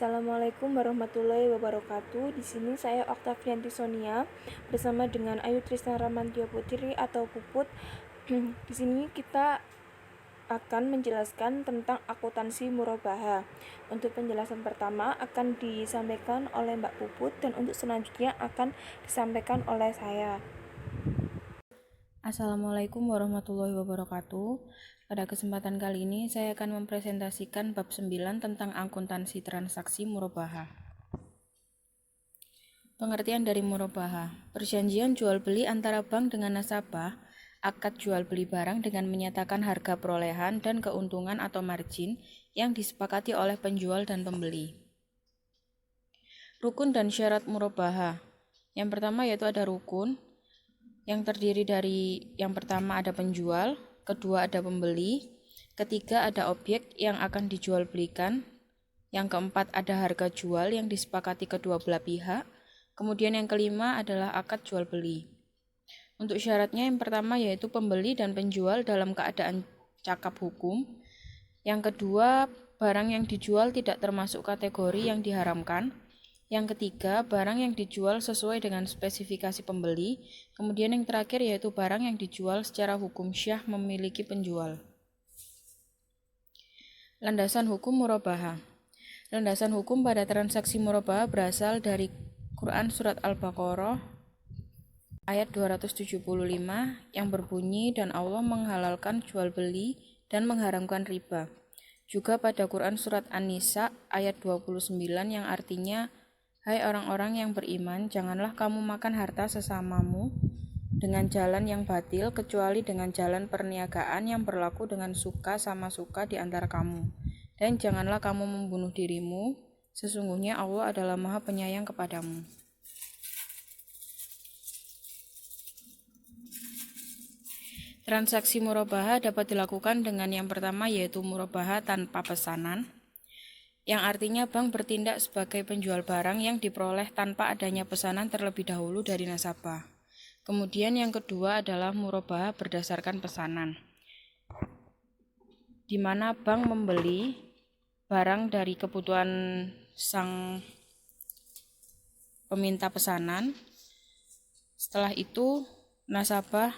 Assalamualaikum warahmatullahi wabarakatuh. Di sini saya Oktavianti Sonia bersama dengan Ayu Trisna Ramantio Putri atau Puput. Di sini kita akan menjelaskan tentang akuntansi murabahah. Untuk penjelasan pertama akan disampaikan oleh Mbak Puput dan untuk selanjutnya akan disampaikan oleh saya. Assalamualaikum warahmatullahi wabarakatuh. Pada kesempatan kali ini saya akan mempresentasikan bab 9 tentang akuntansi transaksi murabahah. Pengertian dari murabahah: perjanjian jual beli antara bank dengan nasabah, akad jual beli barang dengan menyatakan harga perolehan dan keuntungan atau margin yang disepakati oleh penjual dan pembeli. Rukun dan syarat murabahah. Yang pertama yaitu ada rukun, yang terdiri dari yang pertama ada penjual, kedua ada pembeli, ketiga ada objek yang akan dijual belikan, yang keempat ada harga jual yang disepakati kedua belah pihak, kemudian yang kelima adalah akad jual beli. Untuk syaratnya yang pertama yaitu pembeli dan penjual dalam keadaan cakap hukum, yang kedua barang yang dijual tidak termasuk kategori yang diharamkan, yang ketiga, barang yang dijual sesuai dengan spesifikasi pembeli. Kemudian yang terakhir yaitu barang yang dijual secara hukum syah memiliki penjual. Landasan hukum murabahah. Landasan hukum pada transaksi murabahah berasal dari Quran Surat Al-Baqarah ayat 275 yang berbunyi, dan Allah menghalalkan jual beli dan mengharamkan riba. Juga pada Quran Surat An-Nisa ayat 29 yang artinya, hai orang-orang yang beriman, janganlah kamu makan harta sesamamu dengan jalan yang batil, kecuali dengan jalan perniagaan yang berlaku dengan suka sama suka di antara kamu. Dan janganlah kamu membunuh dirimu, sesungguhnya Allah adalah Maha Penyayang kepadamu. Transaksi murabahah dapat dilakukan dengan yang pertama yaitu murabahah tanpa pesanan, yang artinya bank bertindak sebagai penjual barang yang diperoleh tanpa adanya pesanan terlebih dahulu dari nasabah. Kemudian yang kedua adalah murabahah berdasarkan pesanan, di mana bank membeli barang dari kebutuhan sang peminta pesanan. Setelah itu nasabah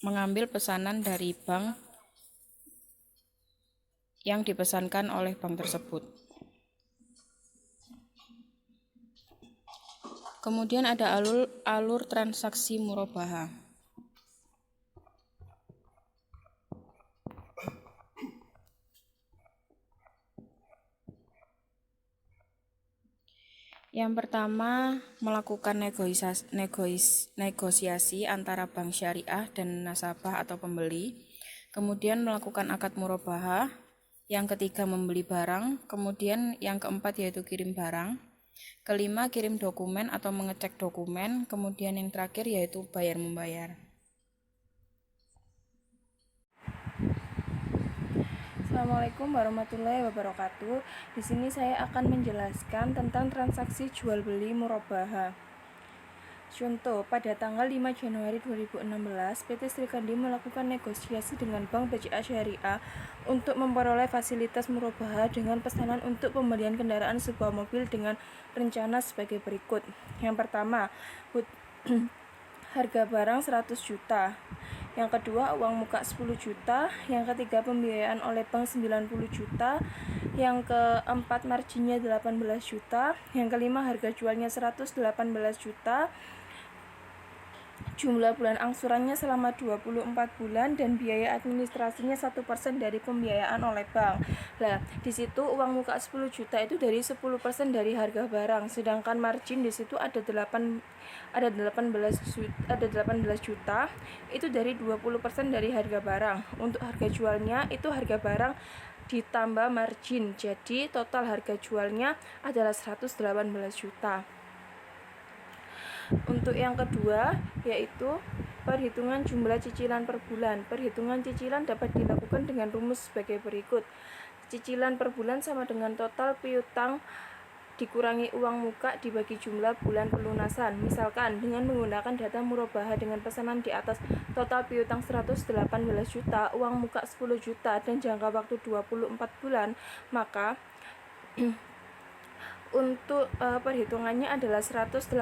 mengambil pesanan dari bank yang dipesankan oleh bank tersebut. Kemudian ada alur transaksi murabahah. Yang pertama, melakukan negosiasi antara bank syariah dan nasabah atau pembeli. Kemudian melakukan akad murabahah. Yang ketiga, membeli barang. Kemudian yang keempat yaitu kirim barang. Kelima, kirim dokumen atau mengecek dokumen. Kemudian yang terakhir yaitu bayar membayar. Assalamualaikum warahmatullahi wabarakatuh. Di sini saya akan menjelaskan tentang transaksi jual beli murabahah. Contoh, pada tanggal 5 Januari 2016, PT Srikandi melakukan negosiasi dengan Bank BCA Syariah untuk memperoleh fasilitas murabahah dengan pesanan untuk pembelian kendaraan sebuah mobil dengan rencana sebagai berikut. Yang pertama, harga barang 100 juta. Yang kedua, uang muka 10 juta. Yang ketiga, pembiayaan oleh bank 90 juta. Yang keempat, marginnya 18 juta. Yang kelima, harga jualnya 118 juta. Jumlah bulan angsurannya selama 24 bulan dan biaya administrasinya 1% dari pembiayaan oleh bank. Nah, di situ uang muka 10 juta itu dari 10% dari harga barang, sedangkan margin di situ ada 18 juta itu dari 20% dari harga barang. Untuk harga jualnya itu harga barang ditambah margin. Jadi total harga jualnya adalah 118 juta. Untuk yang kedua yaitu perhitungan jumlah cicilan per bulan. Perhitungan cicilan dapat dilakukan dengan rumus sebagai berikut. Cicilan per bulan sama dengan total piutang dikurangi uang muka dibagi jumlah bulan pelunasan. Misalkan dengan menggunakan data murabahah dengan pesanan di atas, total piutang 118 juta, uang muka 10 juta dan jangka waktu 24 bulan, maka Untuk perhitungannya adalah 118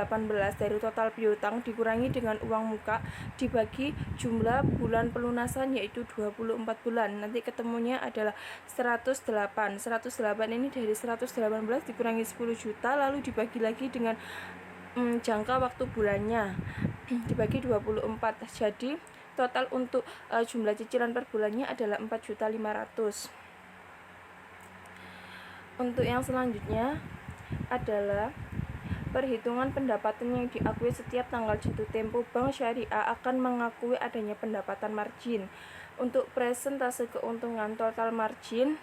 dari total piutang dikurangi dengan uang muka dibagi jumlah bulan pelunasan yaitu 24 bulan. Nanti ketemunya adalah 108. 108 ini dari 118 dikurangi 10 juta lalu dibagi lagi dengan jangka waktu bulannya dibagi 24. Jadi total untuk jumlah cicilan per bulannya adalah 4.500.000. Untuk yang selanjutnya adalah perhitungan pendapatan yang diakui setiap tanggal jatuh tempo. Bank Syariah akan mengakui adanya pendapatan margin. Untuk presentase keuntungan, total margin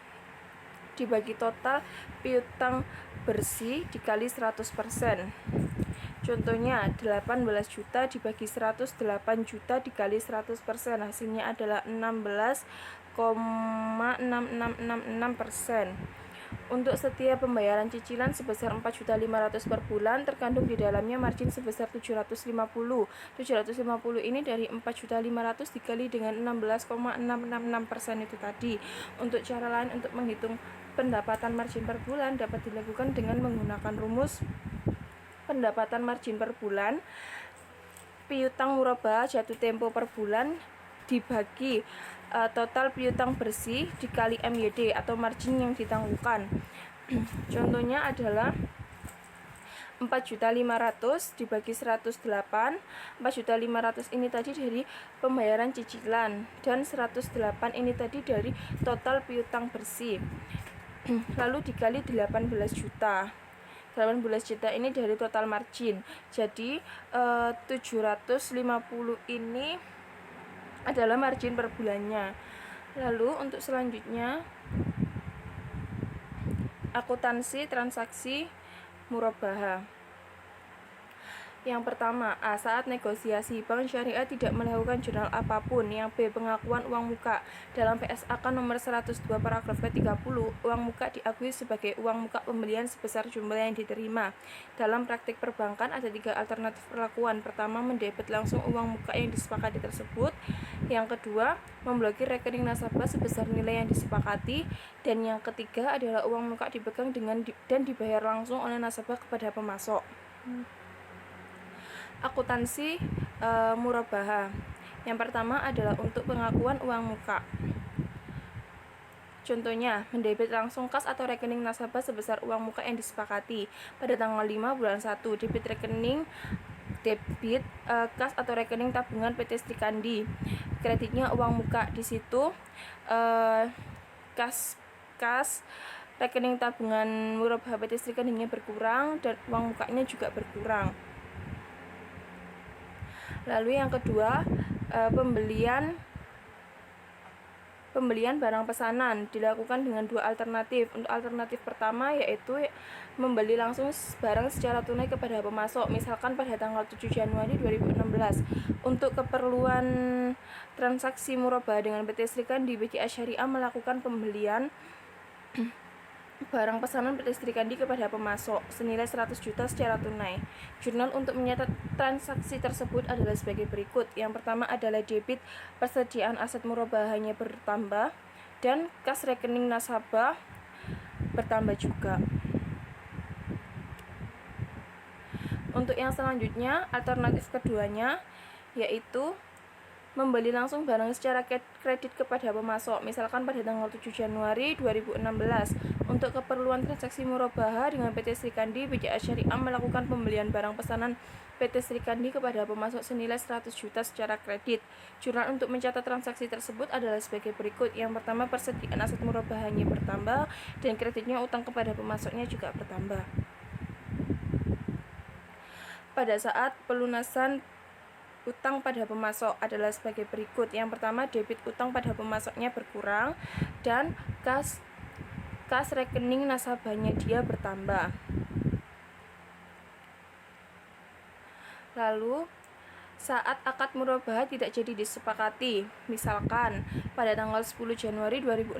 dibagi total piutang bersih dikali 100%. Contohnya 18 juta dibagi 108 juta dikali 100%, hasilnya adalah 16,6666%. Untuk setiap pembayaran cicilan sebesar 4.500.000 per bulan, terkandung di dalamnya margin sebesar 750. 750 ini dari 4.500.000 dikali dengan 16,666% itu tadi. Untuk cara lain untuk menghitung pendapatan margin per bulan dapat dilakukan dengan menggunakan rumus pendapatan margin per bulan piutang murabah jatuh tempo per bulan dibagi total piutang bersih dikali MYD atau margin yang ditangguhkan. Contohnya adalah 4.500.000 dibagi 108. 4.500.000 ini tadi dari pembayaran cicilan dan 108 ini tadi dari total piutang bersih. Lalu dikali 18 juta. 18 juta ini dari total margin. Jadi 750 ini adalah margin per bulannya. Lalu untuk selanjutnya akuntansi transaksi murabahah. Yang pertama, A. Saat negosiasi, Bank Syariah tidak melakukan jurnal apapun. Yang B. Pengakuan uang muka. Dalam PSAK nomor 102 paragraf ke-30, uang muka diakui sebagai uang muka pembelian sebesar jumlah yang diterima. Dalam praktik perbankan ada 3 alternatif perlakuan. Pertama, mendebet langsung uang muka yang disepakati tersebut. Yang kedua, memblokir rekening nasabah sebesar nilai yang disepakati. Dan yang ketiga adalah uang muka dipegang dan dibayar langsung oleh nasabah kepada pemasok. Akuntansi murabahah. Yang pertama adalah untuk pengakuan uang muka. Contohnya, mendebet langsung kas atau rekening nasabah sebesar uang muka yang disepakati. Pada tanggal 5 bulan 1, debit kas atau rekening tabungan PT Srikandi. Kreditnya uang muka. Di situ kas rekening tabungan murabahah PT Srikandinya berkurang dan uang mukanya juga berkurang. Lalu yang kedua, pembelian barang pesanan dilakukan dengan 2 alternatif. Untuk alternatif pertama yaitu membeli langsung barang secara tunai kepada pemasok, misalkan pada tanggal 7 Januari 2016. Untuk keperluan transaksi murabahah dengan PT Srikandi, BCA Syariah melakukan pembelian barang pesanan PT Srikandi kepada pemasok senilai 100 juta secara tunai. Jurnal untuk mencatat transaksi tersebut adalah sebagai berikut. Yang pertama adalah debit persediaan aset murabahahnya bertambah dan kas rekening nasabah bertambah juga. Untuk yang selanjutnya, alternatif keduanya yaitu membeli langsung barang secara kredit kepada pemasok, misalkan pada tanggal 7 Januari 2016. Untuk keperluan transaksi murabahah dengan PT Srikandi, BCA Syariah melakukan pembelian barang pesanan PT Srikandi kepada pemasok senilai 100 juta secara kredit. Jurnal untuk mencatat transaksi tersebut adalah sebagai berikut. Yang pertama, persediaan aset murabahahnya bertambah dan kreditnya utang kepada pemasoknya juga bertambah. Pada saat pelunasan utang pada pemasok adalah sebagai berikut. Yang pertama, debit utang pada pemasoknya berkurang dan kas rekening nasabahnya dia bertambah. Lalu saat akad murabahah tidak jadi disepakati, misalkan pada tanggal 10 Januari 2016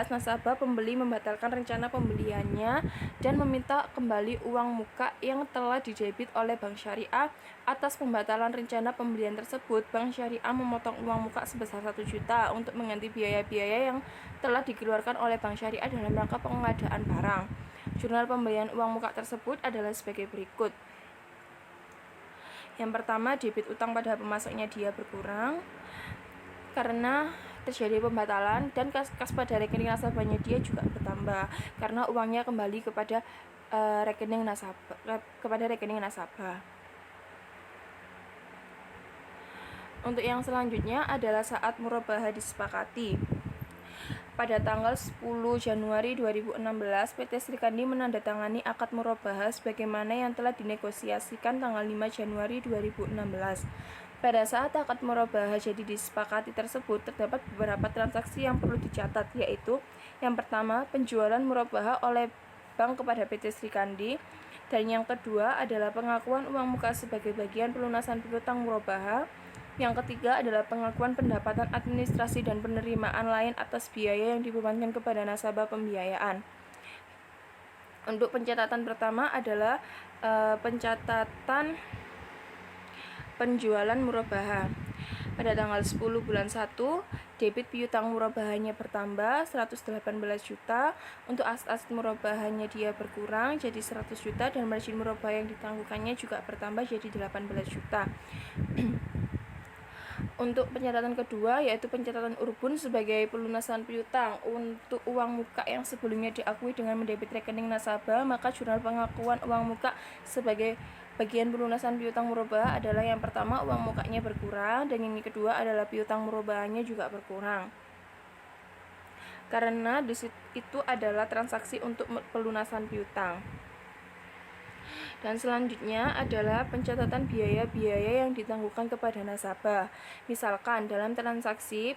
nasabah pembeli membatalkan rencana pembeliannya dan meminta kembali uang muka yang telah didebit oleh Bank Syariah. Atas pembatalan rencana pembelian tersebut, Bank Syariah memotong uang muka sebesar 1 juta untuk mengganti biaya-biaya yang telah dikeluarkan oleh Bank Syariah dalam rangka pengadaan barang. Jurnal pemberian uang muka tersebut adalah sebagai berikut. Yang pertama, debit utang pada pemasoknya dia berkurang karena terjadi pembatalan, dan kas pada rekening nasabahnya dia juga bertambah karena uangnya kembali kepada rekening nasabah. Untuk yang selanjutnya adalah saat murabahah disepakati. Pada tanggal 10 Januari 2016, PT Srikandi menandatangani akad murabahah sebagaimana yang telah dinegosiasikan tanggal 5 Januari 2016. Pada saat akad murabahah jadi disepakati tersebut, terdapat beberapa transaksi yang perlu dicatat, yaitu yang pertama, penjualan murabahah oleh bank kepada PT Srikandi, dan yang kedua adalah pengakuan uang muka sebagai bagian pelunasan piutang murabahah. Yang ketiga adalah pengakuan pendapatan administrasi dan penerimaan lain atas biaya yang dibebankan kepada nasabah pembiayaan. Untuk pencatatan pertama adalah pencatatan penjualan murabahah. Pada tanggal 10 bulan 1, debit piutang murabahahnya bertambah 118 juta, untuk aset murabahahnya dia berkurang jadi 100 juta, dan margin murabahah yang ditangguhkannya juga bertambah jadi 18 juta. Untuk pencatatan kedua, yaitu pencatatan Urbun sebagai pelunasan piutang untuk uang muka yang sebelumnya diakui dengan mendebit rekening nasabah, maka jurnal pengakuan uang muka sebagai bagian pelunasan piutang murabahah adalah yang pertama, uang mukanya berkurang, dan yang kedua adalah piutang murabahahnya juga berkurang. Karena itu adalah transaksi untuk pelunasan piutang. Dan selanjutnya adalah pencatatan biaya-biaya yang ditangguhkan kepada nasabah. Misalkan dalam transaksi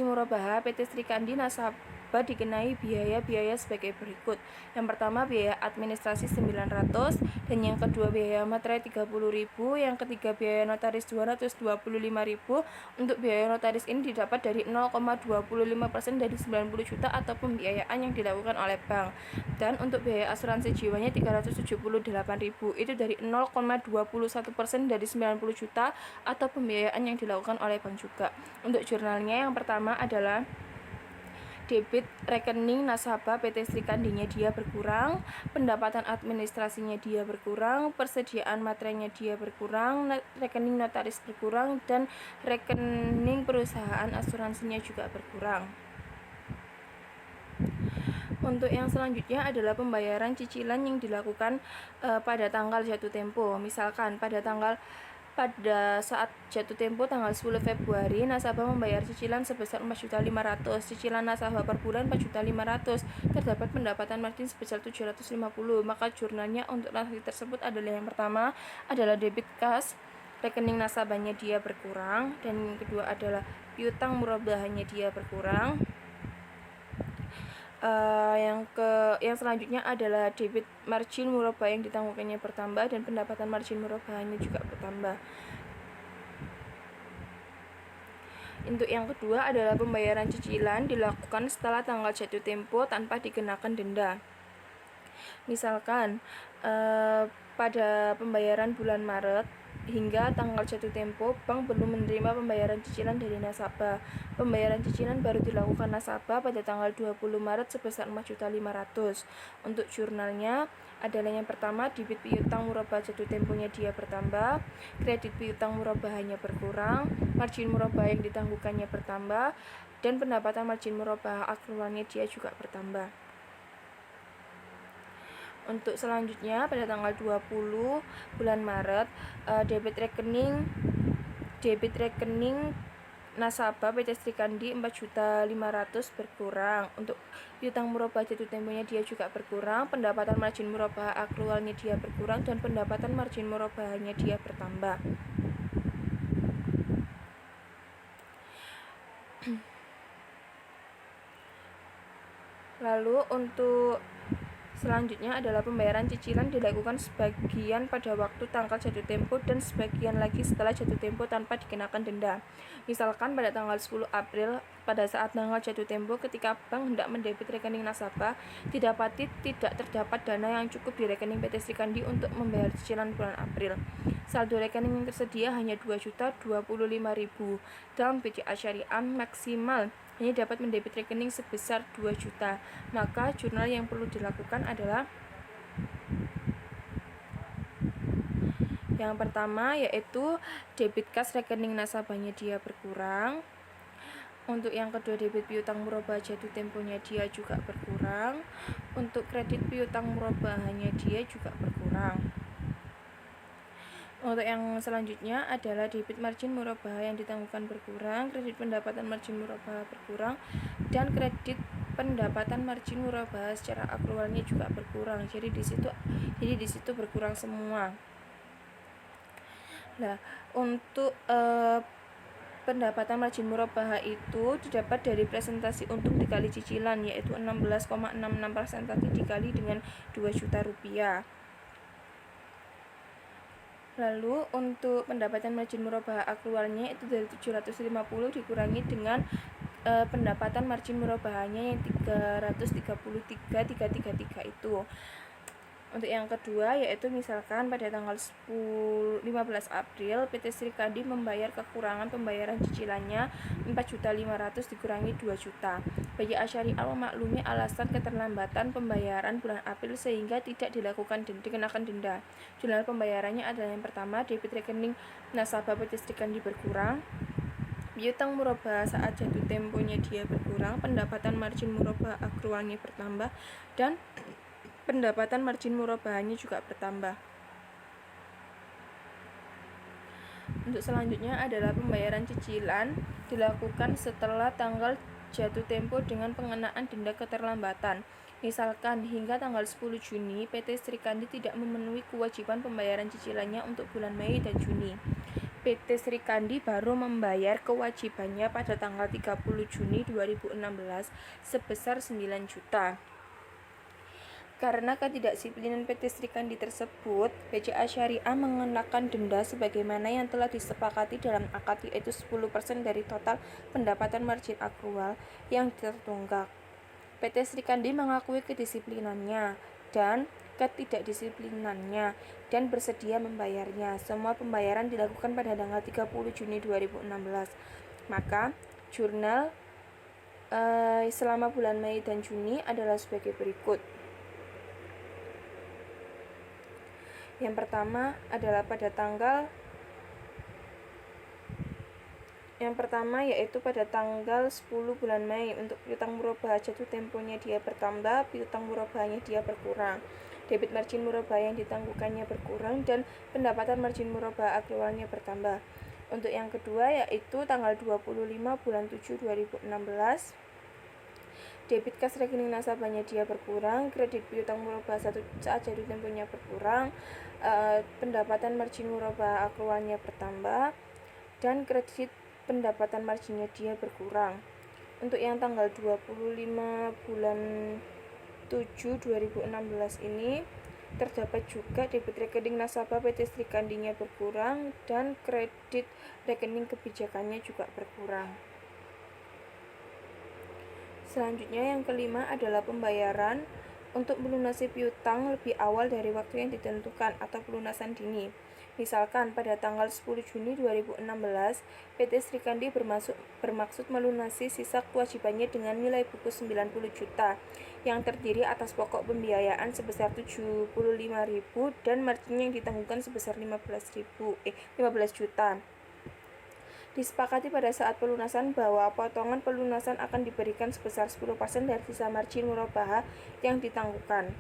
murabahah PT Srikandi, nasabah dikenai biaya-biaya sebagai berikut. Yang pertama, biaya administrasi 900, dan yang kedua biaya materai 30.000, yang ketiga biaya notaris 225.000. Untuk biaya notaris ini didapat dari 0,25% dari 90 juta atau pembiayaan yang dilakukan oleh bank. Dan untuk biaya asuransi jiwanya 378.000, itu dari 0,21% dari 90 juta atau pembiayaan yang dilakukan oleh bank juga. Untuk jurnalnya, yang pertama adalah debit rekening nasabah PT Srikandinya dia berkurang, pendapatan administrasinya dia berkurang, persediaan materainya dia berkurang, rekening notaris berkurang, dan rekening perusahaan asuransinya juga berkurang. Untuk yang selanjutnya adalah pembayaran cicilan yang dilakukan pada tanggal jatuh tempo. Misalkan pada saat jatuh tempo tanggal 10 Februari, nasabah membayar cicilan sebesar 4.500.000, cicilan nasabah per bulan 4.500.000, terdapat pendapatan margin sebesar 750, maka jurnalnya untuk transaksi tersebut adalah yang pertama adalah debit kas, rekening nasabahnya dia berkurang, dan yang kedua adalah piutang murabahahnya dia berkurang. Yang selanjutnya adalah debit margin murabah yang ditangguhkannya bertambah, dan pendapatan margin murabahnya juga bertambah. Untuk yang kedua adalah pembayaran cicilan dilakukan setelah tanggal jatuh tempo tanpa dikenakan denda. Misalkan pada pembayaran bulan Maret hingga tanggal jatuh tempo, bank belum menerima pembayaran cicilan dari nasabah. Pembayaran cicilan baru dilakukan nasabah pada tanggal 20 Maret sebesar 4.500.000. Untuk jurnalnya adalah yang pertama, debit piutang murabah jatuh temponya dia bertambah, kredit piutang murabahnya berkurang, margin murabah yang ditangguhkannya bertambah, dan pendapatan margin murabah akrualnya dia juga bertambah. Untuk selanjutnya pada tanggal 20 bulan Maret, debit rekening nasabah PT Srikandi 4.500.000 berkurang. Untuk piutang murabah jatuh temponya dia juga berkurang, pendapatan margin murabah akrualnya dia berkurang, dan pendapatan margin murabahnya dia bertambah. Lalu untuk selanjutnya adalah pembayaran cicilan dilakukan sebagian pada waktu tanggal jatuh tempo dan sebagian lagi setelah jatuh tempo tanpa dikenakan denda. Misalkan pada tanggal 10 April pada saat tanggal jatuh tempo, ketika bank hendak mendebit rekening nasabah, tidak terdapat dana yang cukup di rekening PT Srikandi untuk membayar cicilan bulan April. Saldo rekening yang tersedia hanya 2.025.000. Dalam BCA Syariah maksimal ini dapat mendebit rekening sebesar 2 juta. Maka jurnal yang perlu dilakukan adalah yang pertama yaitu debit kas rekening nasabahnya dia berkurang. Untuk yang kedua, debit piutang murabah jatuh temponya dia juga berkurang. Untuk kredit piutang murabahannya dia juga berkurang. Untuk yang selanjutnya adalah debit margin murabah yang ditangguhkan berkurang, kredit pendapatan margin murabah berkurang, dan kredit pendapatan margin murabah secara akrualnya juga berkurang. Jadi di situ berkurang semua. Nah, untuk pendapatan margin murabah itu didapat dari presentasi untung dikali cicilan, yaitu 16,66% tadi dikali dengan 2 juta rupiah. Lalu untuk pendapatan margin murabah akrualnya itu dari 750 dikurangi dengan pendapatan margin murabahannya yang 333,333 itu. Untuk yang kedua yaitu misalkan pada tanggal 15 April PT Sri Kandi membayar kekurangan pembayaran cicilannya 4.500.000 dikurangi 2 juta. Bagi Asyariah memaklumi alasan keterlambatan pembayaran bulan April sehingga tidak dikenakan denda. Jurnal pembayarannya adalah yang pertama, debit rekening nasabah PT Sri Kandi berkurang, piutang murabah saat jatuh temponya dia berkurang, pendapatan margin murabah akrualnya bertambah, dan pendapatan margin murabahannya juga bertambah. Untuk selanjutnya adalah pembayaran cicilan dilakukan setelah tanggal jatuh tempo dengan pengenaan denda keterlambatan. Misalkan hingga tanggal 10 Juni PT Sri Kandi tidak memenuhi kewajiban pembayaran cicilannya untuk bulan Mei dan Juni. PT Sri Kandi baru membayar kewajibannya pada tanggal 30 Juni 2016 sebesar 9 juta. Karena ketidaksiplinan PT Sri Kandi tersebut, BCA Syariah mengenakan denda sebagaimana yang telah disepakati dalam akad, yaitu 10% dari total pendapatan margin akrual yang tertunggak. PT Sri Kandi mengakui kedisiplinannya dan ketidakdisiplinannya dan bersedia membayarnya. Semua pembayaran dilakukan pada tanggal 30 Juni 2016. Maka jurnal selama bulan Mei dan Juni adalah sebagai berikut. Yang pertama adalah pada tanggal yaitu pada tanggal 10 bulan Mei. Untuk piutang murabah jatuh temponya dia bertambah, piutang murabahnya dia berkurang, debit margin murabah yang ditangguhkannya berkurang, dan pendapatan margin murabah akrualnya bertambah. Untuk yang kedua yaitu tanggal 25 bulan 7 2016, debit kas rekening nasabahnya dia berkurang, kredit piutang murabah saat jatuh temponya berkurang, pendapatan margin murabah akrualnya bertambah, dan kredit pendapatan marginnya dia berkurang. Untuk yang tanggal 25 bulan 7 2016 ini terdapat juga debit rekening nasabah PT Sri Kandinya berkurang dan kredit rekening kebijakannya juga berkurang. Selanjutnya yang kelima adalah pembayaran untuk melunasi piutang lebih awal dari waktu yang ditentukan atau pelunasan dini. Misalkan pada tanggal 10 Juni 2016, PT Sri Kandi bermaksud melunasi sisa kewajibannya dengan nilai buku 90 juta yang terdiri atas pokok pembiayaan sebesar 75.000 dan margin yang ditangguhkan sebesar 15 juta. Disepakati pada saat pelunasan bahwa potongan pelunasan akan diberikan sebesar 10% dari sisa margin murabah yang ditangguhkan.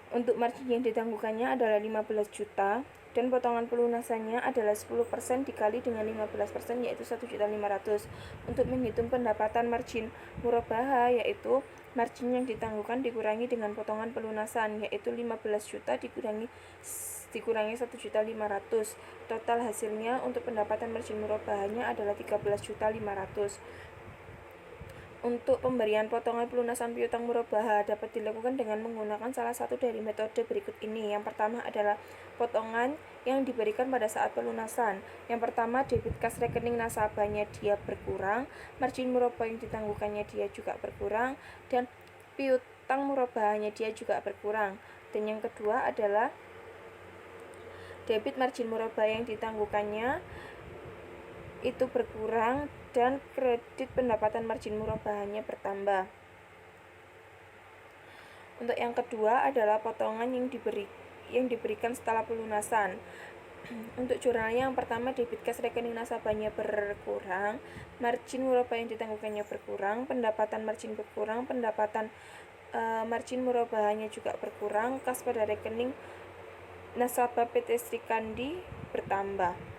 Untuk margin yang ditangguhkannya adalah 15 juta dan potongan pelunasannya adalah 10% dikali dengan 15% yaitu 1.500.000. Untuk menghitung pendapatan margin murabah yaitu margin yang ditangguhkan dikurangi dengan potongan pelunasan yaitu 15 juta dikurangi 1.500.000. Total hasilnya untuk pendapatan margin murabahnya adalah 13.500.000. Untuk pemberian potongan pelunasan piutang murabah dapat dilakukan dengan menggunakan salah satu dari metode berikut ini. Yang pertama adalah potongan yang diberikan pada saat pelunasan. Yang pertama, debit kas rekening nasabahnya dia berkurang, margin murabah yang ditangguhkannya dia juga berkurang, dan piutang murabahnya dia juga berkurang. Dan yang kedua adalah debit margin murabah yang ditangguhkannya itu berkurang dan kredit pendapatan margin murabahanya bertambah. Untuk yang kedua adalah potongan yang diberikan setelah pelunasan. Untuk jurnalnya yang pertama, debit kas rekening nasabahnya berkurang, margin murabah yang ditangguhkannya berkurang, pendapatan margin berkurang, pendapatan margin murabahnya juga berkurang, kas pada rekening nasabah PT Sri Kandi bertambah.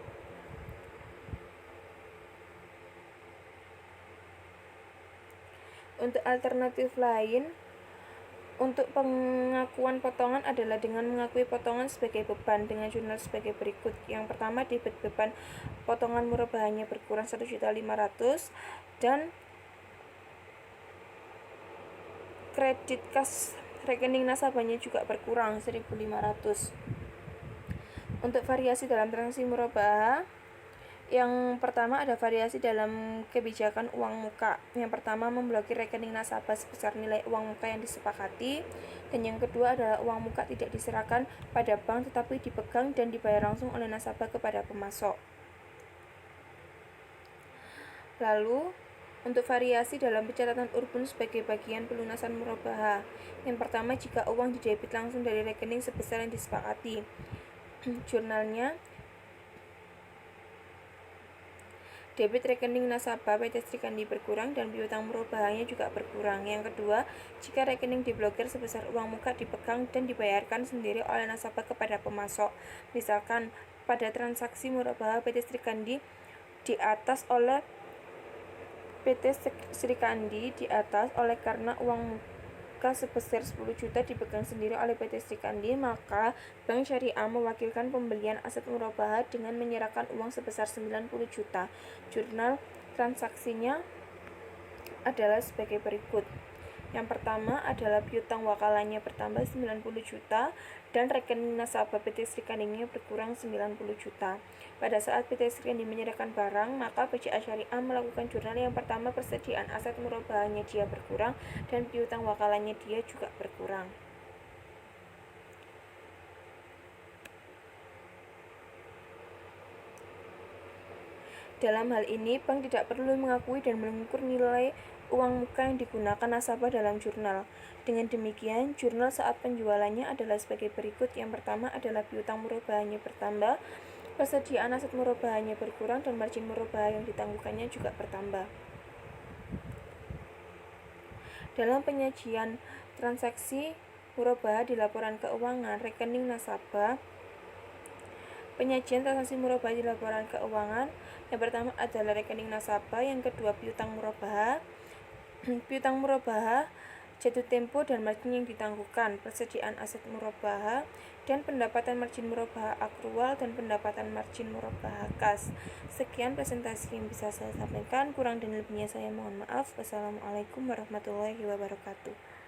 Untuk alternatif lain, untuk pengakuan potongan adalah dengan mengakui potongan sebagai beban dengan jurnal sebagai berikut. Yang pertama, debit beban potongan murabahannya berkurang 1.500.000 dan kredit kas rekening nasabahnya juga berkurang 1.500. Untuk variasi dalam transaksi murabah, yang pertama ada variasi dalam kebijakan uang muka. Yang pertama, memblokir rekening nasabah sebesar nilai uang muka yang disepakati. Dan yang kedua adalah uang muka tidak diserahkan pada bank tetapi dipegang dan dibayar langsung oleh nasabah kepada pemasok. Lalu, untuk variasi dalam pencatatan urban sebagai bagian pelunasan murabah. Yang pertama, jika uang didebit langsung dari rekening sebesar yang disepakati. Jurnalnya, debit rekening nasabah PT Sri Kandi berkurang dan piutang murabahannya juga berkurang. Yang kedua, jika rekening diblokir sebesar uang muka dipegang dan dibayarkan sendiri oleh nasabah kepada pemasok. Misalkan pada transaksi murabah PT Sri Kandi di atas oleh karena uang muka sebesar 10 juta dipegang sendiri oleh PT Sri Kandi, maka Bank Syariah mewakilkan pembelian aset murabah dengan menyerahkan uang sebesar 90 juta. Jurnal transaksinya adalah sebagai berikut. Yang pertama adalah piutang wakalanya bertambah 90 juta dan rekening nasabah PT Sri Kandi-nya berkurang 90 juta. Pada saat PT Sri Kandi menyerahkan barang, maka BCA Syariah melakukan jurnal yang pertama, persediaan aset murabahannya dia berkurang dan piutang wakalannya dia juga berkurang. Dalam hal ini, bank tidak perlu mengakui dan mengukur nilai uang muka yang digunakan nasabah dalam jurnal. Dengan demikian, jurnal saat penjualannya adalah sebagai berikut. Yang pertama adalah piutang murabahannya bertambah, persediaan aset murabahannya berkurang, dan margin murabah yang ditangguhkannya juga bertambah. Dalam penyajian transaksi murabah di laporan keuangan rekening nasabah, penyajian transaksi murabah di laporan keuangan, yang pertama adalah rekening nasabah, yang kedua piutang murabah, jatuh tempo dan margin yang ditangguhkan, persediaan aset murabah, dan pendapatan margin murabah akrual dan pendapatan margin murabah kas. Sekian presentasi yang bisa saya sampaikan, kurang dan lebihnya saya mohon maaf. Wassalamualaikum warahmatullahi wabarakatuh.